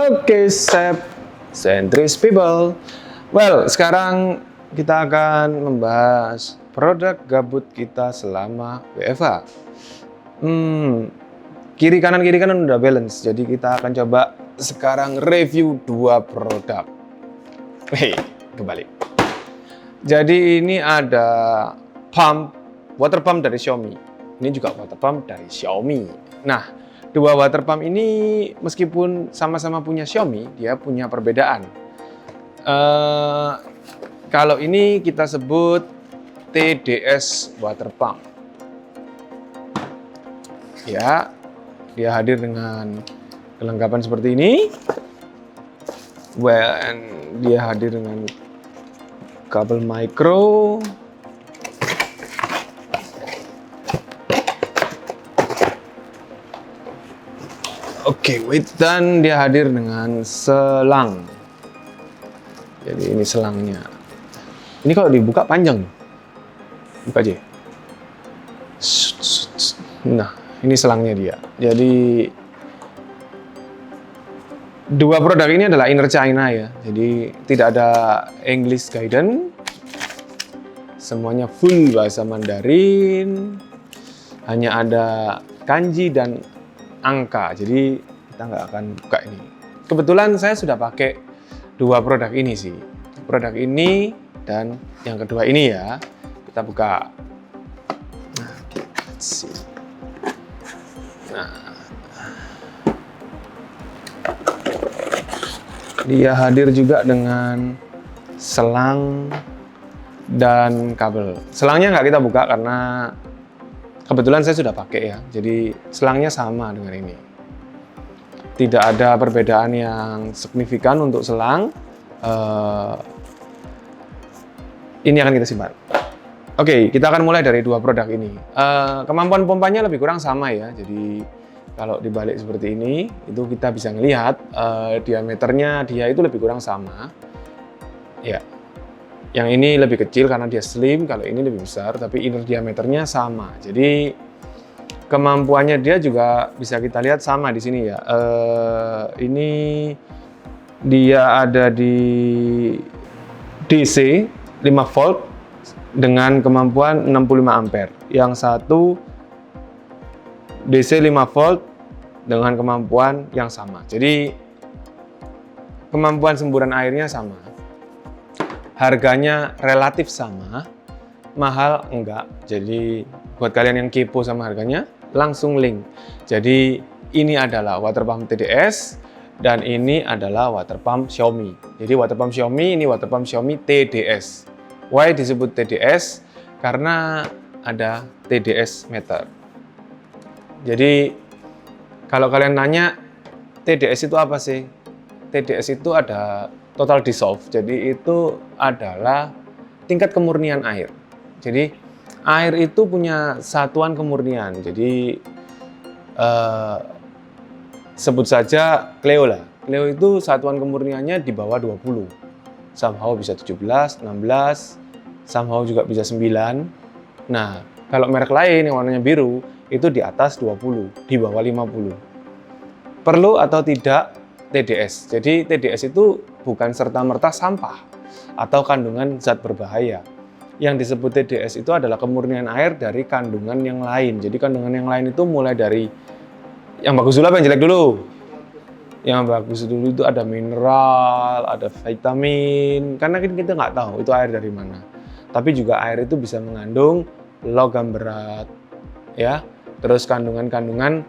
Oke, Centris people. Well, sekarang kita akan membahas produk gabut kita selama WFH. Kiri kanan udah balance. Jadi kita akan coba sekarang review 2 produk. Kembali. Jadi ini ada water pump dari Xiaomi. Ini juga water pump dari Xiaomi. Nah, 2 water pump ini meskipun sama-sama punya Xiaomi, dia punya perbedaan. Kalau ini kita sebut TDS water pump. Ya, dia hadir dengan kelengkapan seperti ini. Dia hadir dengan kabel micro. Oke, dan dia hadir dengan selang. Jadi ini selangnya. Ini kalau dibuka panjang. Buka aja. Nah, ini selangnya dia. Jadi 2 produk ini adalah inner China ya. Jadi tidak ada English guidance. Semuanya full bahasa Mandarin. Hanya ada kanji dan angka. Jadi kita nggak akan buka ini. Kebetulan saya sudah pakai 2 produk ini sih. Produk ini dan yang kedua ini ya. Kita buka. Nah, let's see. Nah, dia hadir juga dengan selang dan kabel. Selangnya nggak kita buka karena kebetulan saya sudah pakai ya. Jadi selangnya sama dengan ini. Tidak ada perbedaan yang signifikan untuk selang. Ini akan kita simpan. Oke, kita akan mulai dari 2 produk ini. Kemampuan pompanya lebih kurang sama ya. Jadi kalau dibalik seperti ini, itu kita bisa melihat diameternya dia itu lebih kurang sama. Ya, yang ini lebih kecil karena dia slim, kalau ini lebih besar, tapi inner diameternya sama. Jadi kemampuannya dia juga bisa kita lihat sama di sini ya. Ini dia ada di DC 5 volt dengan kemampuan 65 ampere. Yang satu DC 5 volt dengan kemampuan yang sama. Jadi kemampuan semburan airnya sama. Harganya relatif sama. Mahal enggak. Jadi buat kalian yang kepo sama harganya, langsung link. Jadi ini adalah water pump TDS dan ini adalah water pump Xiaomi. Jadi water pump Xiaomi, ini water pump Xiaomi TDS. Why disebut TDS? Karena ada TDS meter. Jadi kalau kalian nanya TDS itu apa sih? TDS itu ada total dissolve. Jadi itu adalah tingkat kemurnian air. Jadi air itu punya satuan kemurnian. Jadi sebut saja Cleo lah. Cleo itu satuan kemurniannya di bawah 20. Somehow bisa 17, 16, somehow juga bisa 9. Nah, kalau merek lain yang warnanya biru itu di atas 20, di bawah 50. Perlu atau tidak TDS. Jadi TDS itu bukan serta-merta sampah atau kandungan zat berbahaya. Yang disebut TDS itu adalah kemurnian air dari kandungan yang lain. Jadi kandungan yang lain itu mulai dari yang bagus dulu apa yang jelek dulu? Yang bagus dulu itu ada mineral, ada vitamin. Karena kita nggak tahu itu air dari mana. Tapi juga air itu bisa mengandung logam berat, ya. Terus kandungan-kandungan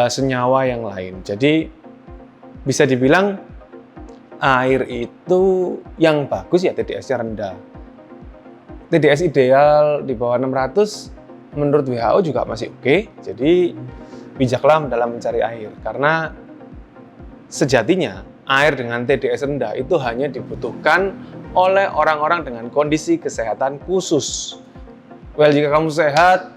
senyawa yang lain. Jadi bisa dibilang air itu yang bagus ya TDS-nya rendah. TDS ideal di bawah 600 menurut WHO juga masih oke. Jadi bijaklah dalam mencari air karena sejatinya air dengan TDS rendah itu hanya dibutuhkan oleh orang-orang dengan kondisi kesehatan khusus. Well, jika kamu sehat,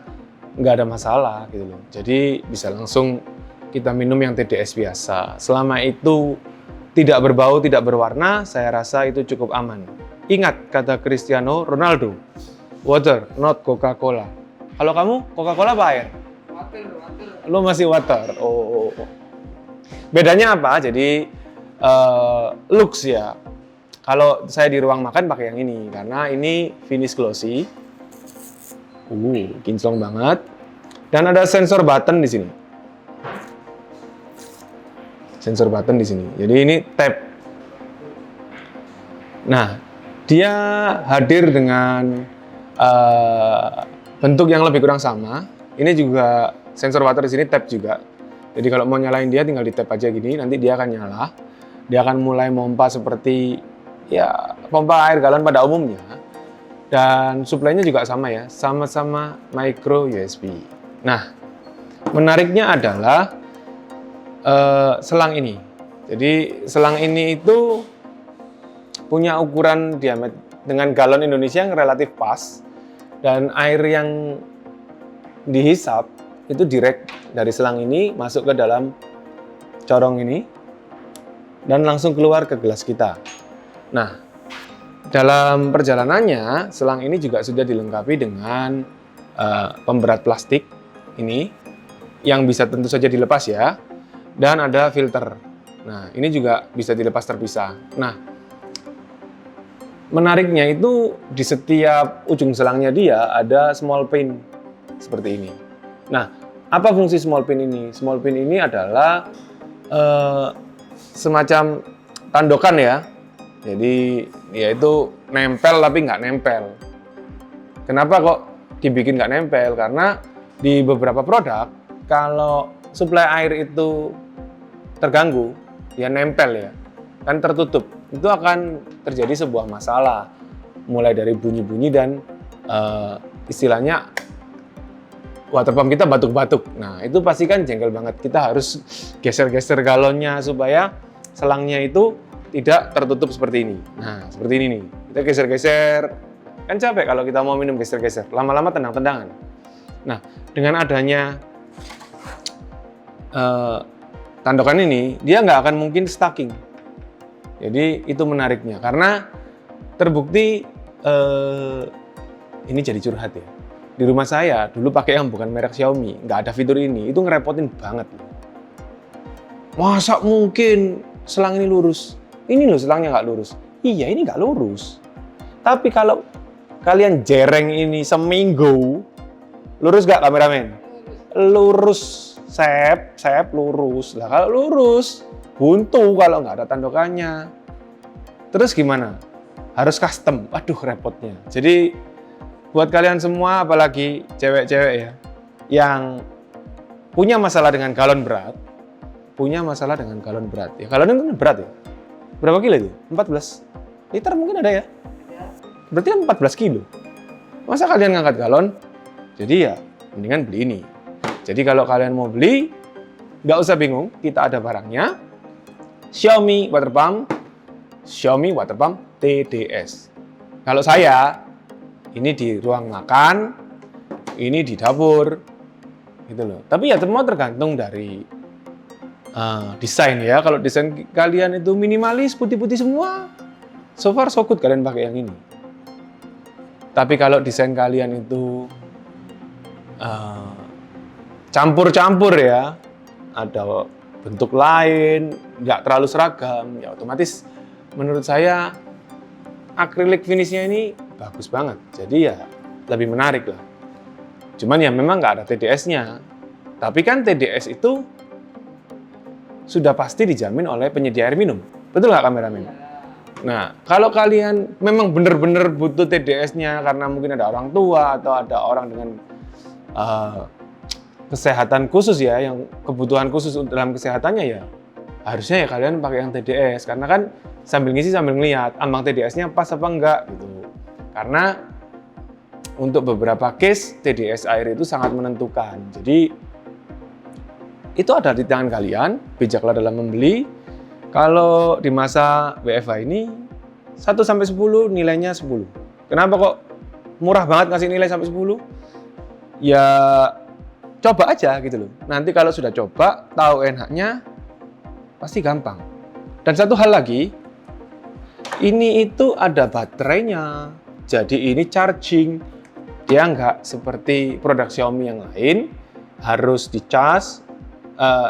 nggak ada masalah gitu loh. Jadi bisa langsung kita minum yang TDS biasa. Selama itu tidak berbau, tidak berwarna, saya rasa itu cukup aman. Ingat kata Cristiano Ronaldo, water, not Coca-Cola. Kalau kamu, Coca-Cola apa air? Water. Lo masih water. Oh. Bedanya apa? Jadi looks ya. Kalau saya di ruang makan pakai yang ini karena ini finish glossy. Kinclong banget. Dan ada sensor button di sini. Sensor button di sini. Jadi ini tap. Nah, dia hadir dengan bentuk yang lebih kurang sama. Ini juga sensor water di sini tap juga. Jadi kalau mau nyalain dia tinggal di tap aja gini, nanti dia akan nyala. Dia akan mulai pompa seperti ya pompa air galon pada umumnya. Dan suplainya juga sama ya, sama-sama micro USB. Nah, menariknya adalah selang ini. Jadi selang ini itu punya ukuran diameter dengan galon Indonesia yang relatif pas, dan air yang dihisap itu direct dari selang ini masuk ke dalam corong ini dan langsung keluar ke gelas kita. Nah, dalam perjalanannya selang ini juga sudah dilengkapi dengan pemberat plastik ini yang bisa tentu saja dilepas ya, dan ada filter. Nah, ini juga bisa dilepas terpisah. Nah, menariknya itu di setiap ujung selangnya dia ada small pin seperti ini. Nah, apa fungsi small pin ini? Small pin ini adalah semacam tandokan ya. Jadi ya itu nempel tapi nggak nempel. Kenapa kok dibikin nggak nempel? Karena di beberapa produk kalau suplai air itu terganggu, ya nempel ya, kan tertutup. Itu akan terjadi sebuah masalah, mulai dari bunyi-bunyi dan istilahnya water pump kita batuk-batuk. Nah, itu pasti kan jengkel banget. Kita harus geser-geser galonnya supaya selangnya itu tidak tertutup seperti ini. Nah, seperti ini nih. Kita geser-geser. Kan capek kalau kita mau minum geser-geser. Lama-lama tendang-tendangan. Nah, dengan adanya tandokan ini, dia nggak akan mungkin stacking. Jadi itu menariknya. Karena terbukti ini jadi curhat ya. Di rumah saya dulu pakai yang bukan merek Xiaomi, nggak ada fitur ini. Itu ngerepotin banget. Masa mungkin selang ini lurus? Ini loh selangnya nggak lurus. Iya, ini nggak lurus. Tapi kalau kalian jereng ini seminggu, lurus nggak kameramen? Lurus, sep, lurus. Lah kalau lurus, buntu kalau nggak ada tandokannya. Terus gimana? Harus custom. Aduh, repotnya. Jadi buat kalian semua, apalagi cewek-cewek ya, yang punya masalah dengan galon berat, ya galon itu berat ya. Berapa kilo itu? 14 liter mungkin ada ya? Berarti kan 14 kilo. Masa kalian ngangkat galon? Jadi ya, mendingan beli ini. Jadi kalau kalian mau beli, nggak usah bingung, kita ada barangnya. Xiaomi water pump TDS. Kalau saya, ini di ruang makan, ini di dapur, gitu loh. Tapi ya semua tergantung dari desain ya. Kalau desain kalian itu minimalis, putih-putih semua, so far so good kalian pakai yang ini. Tapi kalau desain kalian itu campur-campur ya, ada bentuk lain, nggak terlalu seragam, ya otomatis menurut saya akrilik finishnya ini bagus banget. Jadi ya lebih menarik lah. Cuman ya memang nggak ada TDS-nya. Tapi kan TDS itu sudah pasti dijamin oleh penyedia air minum. Betul nggak kameramen? Nah, kalau kalian memang benar-benar butuh TDS-nya karena mungkin ada orang tua atau ada orang dengan kesehatan khusus ya, yang kebutuhan khusus dalam kesehatannya ya, harusnya ya kalian pakai yang TDS. Karena kan sambil ngisi sambil ngeliat ambang TDS-nya pas apa enggak gitu. Karena untuk beberapa case TDS air itu sangat menentukan. Jadi itu ada di tangan kalian, bijaklah dalam membeli. Kalau di masa WFH ini 1-10 nilainya 10. Kenapa kok murah banget ngasih nilai sampai 10? Ya coba aja gitu loh. Nanti kalau sudah coba, tahu enaknya, pasti gampang. Dan satu hal lagi, ini itu ada baterainya. Jadi ini charging. Dia nggak seperti produk Xiaomi yang lain, harus dicas,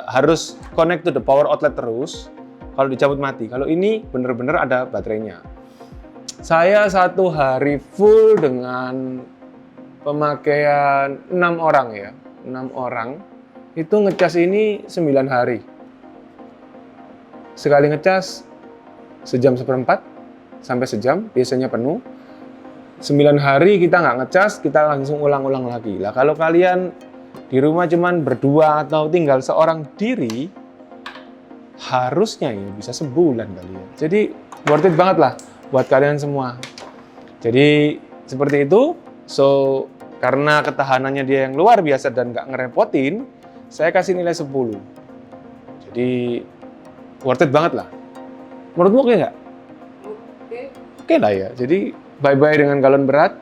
harus connect to the power outlet terus. kalau dicabut mati. Kalau ini bener-bener ada baterainya. Saya 1 hari full dengan pemakaian 6 orang ya. 6 orang itu ngecas ini 9 hari. Sekali ngecas sejam seperempat sampai sejam, biasanya penuh. 9 hari kita nggak ngecas, kita langsung ulang-ulang lagi. Lah kalau kalian di rumah cuman berdua atau tinggal seorang diri, harusnya ya bisa sebulan kalian. Jadi worth it banget lah buat kalian semua. Jadi seperti itu. So karena ketahanannya dia yang luar biasa dan nggak ngerepotin, saya kasih nilai 10. Jadi worth it banget lah. Menurutmu oke nggak? Oke lah ya. Jadi bye-bye dengan galon berat.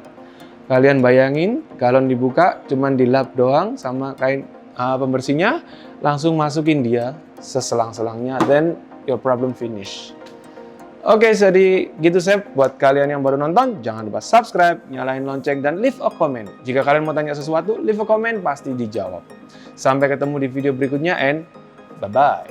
Kalian bayangin galon dibuka cuman dilap doang sama kain pembersihnya, langsung masukin dia seselang-selangnya, then your problem finish. Oke, jadi gitu Chef. Buat kalian yang baru nonton, jangan lupa subscribe, nyalain lonceng, dan leave a comment. Jika kalian mau tanya sesuatu, leave a comment, pasti dijawab. Sampai ketemu di video berikutnya, and bye-bye.